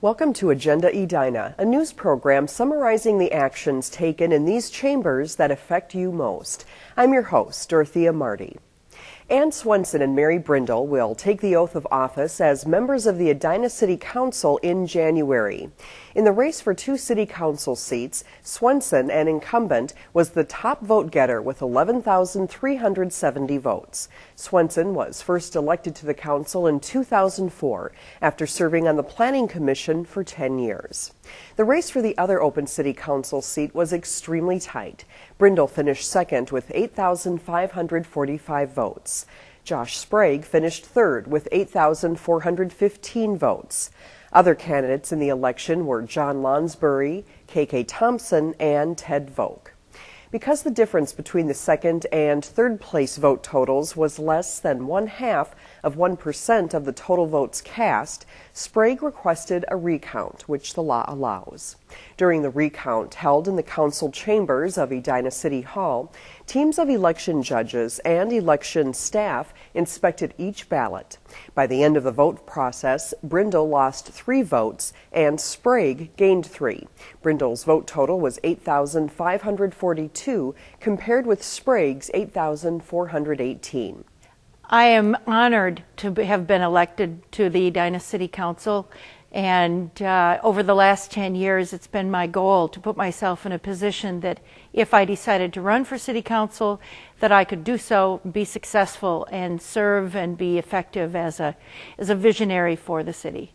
Welcome to Agenda Edina, a news program summarizing the actions taken in these chambers that affect you most. I'm your host, Dorothea Marty. Ann Swenson and Mary Brindle will take the oath of office as members of the Edina City Council in January. In the race for 2 city council seats, Swenson, an incumbent, was the top vote getter with 11,370 votes. Swenson was first elected to the council in 2004 after serving on the Planning Commission for 10 years. The race for the other open city council seat was extremely tight. Brindle finished second with 8,545 votes. Josh Sprague finished third with 8,415 votes. Other candidates in the election were John Lonsbury, K.K. Thompson, and Ted Volk. Because the difference between the second and third place vote totals was less than 0.5% of the total votes cast, Sprague requested a recount, which the law allows. During the recount held in the council chambers of Edina City Hall, teams of election judges and election staff inspected each ballot. By the end of the vote process, Brindle lost 3 votes and Sprague gained 3. Brindle's vote total was 8,542 compared with Sprague's 8,418. I am honored to have been elected to the Edina City Council, and over the last 10 years it's been my goal to put myself in a position that if I decided to run for City Council, that I could do so, be successful, and serve and be effective as a visionary for the city.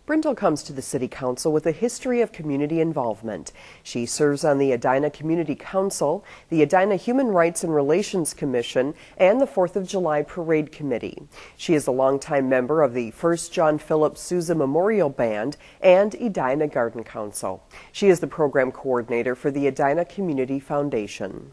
Brindle comes to the City Council with a history of community involvement. She serves on the Edina Community Council, the Edina Human Rights and Relations Commission, and the 4th of July Parade Committee. She is a longtime member of the 1st John Philip Sousa Memorial Band and Edina Garden Council. She is the program coordinator for the Edina Community Foundation.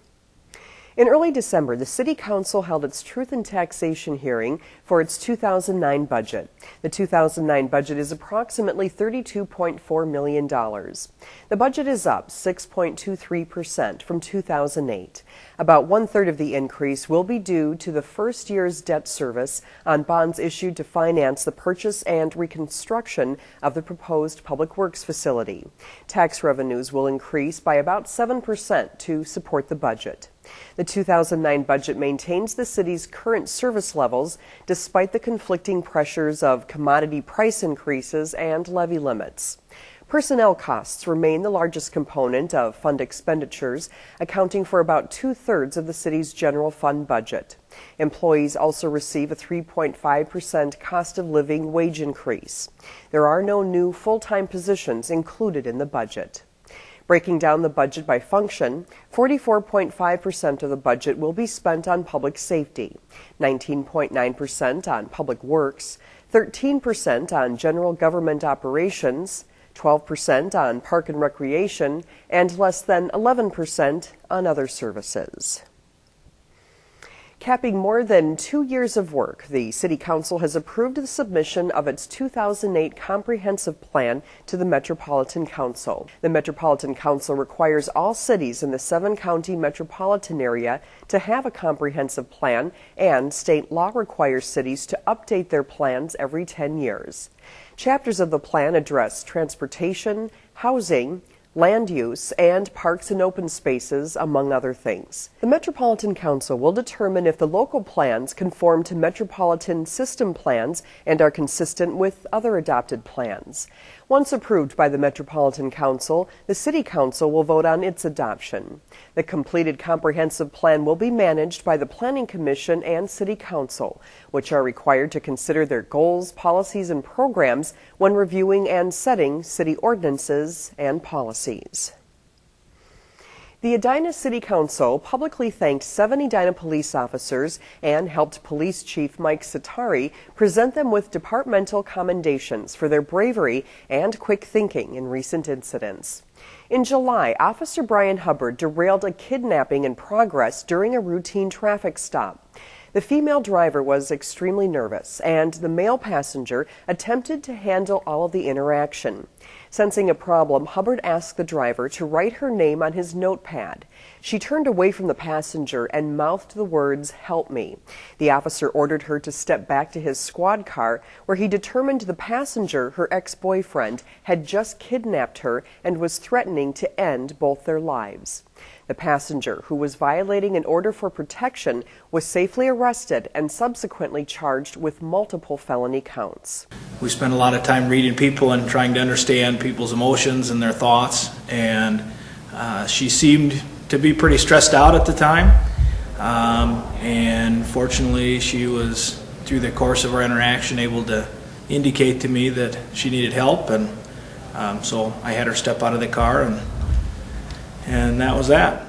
In early December, the City Council held its Truth in Taxation hearing for its 2009 budget. The 2009 budget is approximately $32.4 million. The budget is up 6.23% from 2008. About 1/3 of the increase will be due to the first year's debt service on bonds issued to finance the purchase and reconstruction of the proposed Public Works facility. Tax revenues will increase by about 7% to support the budget. The 2009 budget maintains the city's current service levels despite the conflicting pressures of commodity price increases and levy limits. Personnel costs remain the largest component of fund expenditures, accounting for about 2/3 of the city's general fund budget. Employees also receive a 3.5% cost of living wage increase. There are no new full-time positions included in the budget. Breaking down the budget by function, 44.5% of the budget will be spent on public safety, 19.9% on public works, 13% on general government operations, 12% on park and recreation, and less than 11% on other services. Capping more than 2 years of work, the City Council has approved the submission of its 2008 Comprehensive Plan to the Metropolitan Council. The Metropolitan Council requires all cities in the 7-county metropolitan area to have a comprehensive plan, and state law requires cities to update their plans every 10 years. Chapters of the plan address transportation, housing, land use, and parks and open spaces, among other things. The Metropolitan Council will determine if the local plans conform to metropolitan system plans and are consistent with other adopted plans. Once approved by the Metropolitan Council, the City Council will vote on its adoption. The completed comprehensive plan will be managed by the Planning Commission and City Council, which are required to consider their goals, policies, and programs when reviewing and setting city ordinances and policies. The Edina City Council publicly thanked 7 Edina police officers and helped Police Chief Mike Satari present them with departmental commendations for their bravery and quick thinking in recent incidents. In July, Officer Brian Hubbard derailed a kidnapping in progress during a routine traffic stop. The female driver was extremely nervous, and the male passenger attempted to handle all of the interaction. Sensing a problem, Hubbard asked the driver to write her name on his notepad. She turned away from the passenger and mouthed the words, "Help me." The officer ordered her to step back to his squad car, where he determined the passenger, her ex-boyfriend, had just kidnapped her and was threatening to end both their lives. The passenger, who was violating an order for protection, was safely arrested and subsequently charged with multiple felony counts. We spent a lot of time reading people and trying to understand people's emotions and their thoughts, and she seemed to be pretty stressed out at the time, and fortunately she was, through the course of our interaction, able to indicate to me that she needed help, and so I had her step out of the car, and that was that.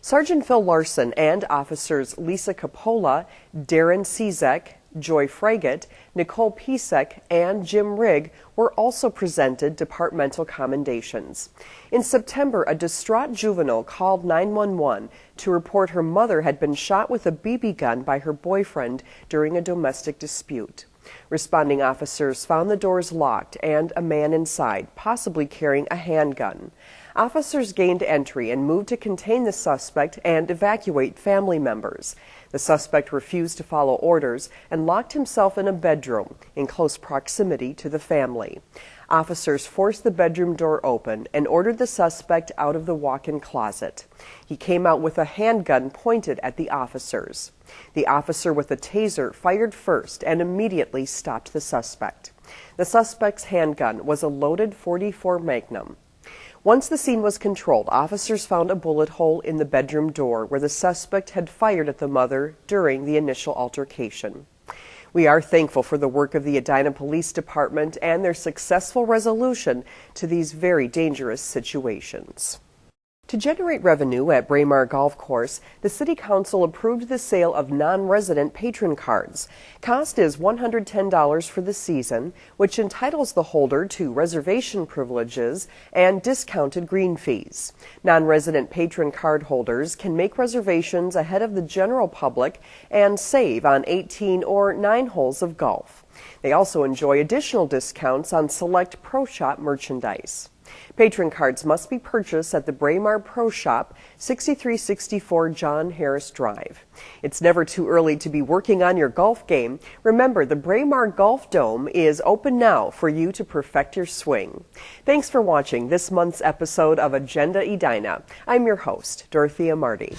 Sergeant Phil Larson and officers Lisa Capola, Darren Cizek, Joy Fragott, Nicole Pisek, and Jim Rigg were also presented departmental commendations. In September, a distraught juvenile called 911 to report her mother had been shot with a BB gun by her boyfriend during a domestic dispute. Responding officers found the doors locked and a man inside, possibly carrying a handgun. Officers gained entry and moved to contain the suspect and evacuate family members. The suspect refused to follow orders and locked himself in a bedroom in close proximity to the family. Officers forced the bedroom door open and ordered the suspect out of the walk-in closet. He came out with a handgun pointed at the officers. The officer with a taser fired first and immediately stopped the suspect. The suspect's handgun was a loaded .44 Magnum. Once the scene was controlled, officers found a bullet hole in the bedroom door where the suspect had fired at the mother during the initial altercation. We are thankful for the work of the Edina Police Department and their successful resolution to these very dangerous situations. To generate revenue at Braemar Golf Course, the City Council approved the sale of non-resident patron cards. Cost is $110 for the season, which entitles the holder to reservation privileges and discounted green fees. Non-resident patron card holders can make reservations ahead of the general public and save on 18 or 9 holes of golf. They also enjoy additional discounts on select Pro Shop merchandise. Patron cards must be purchased at the Braemar Pro Shop, 6364 John Harris Drive. It's never too early to be working on your golf game. Remember, the Braemar Golf Dome is open now for you to perfect your swing. Thanks for watching this month's episode of Agenda Edina. I'm your host, Dorothea Marty.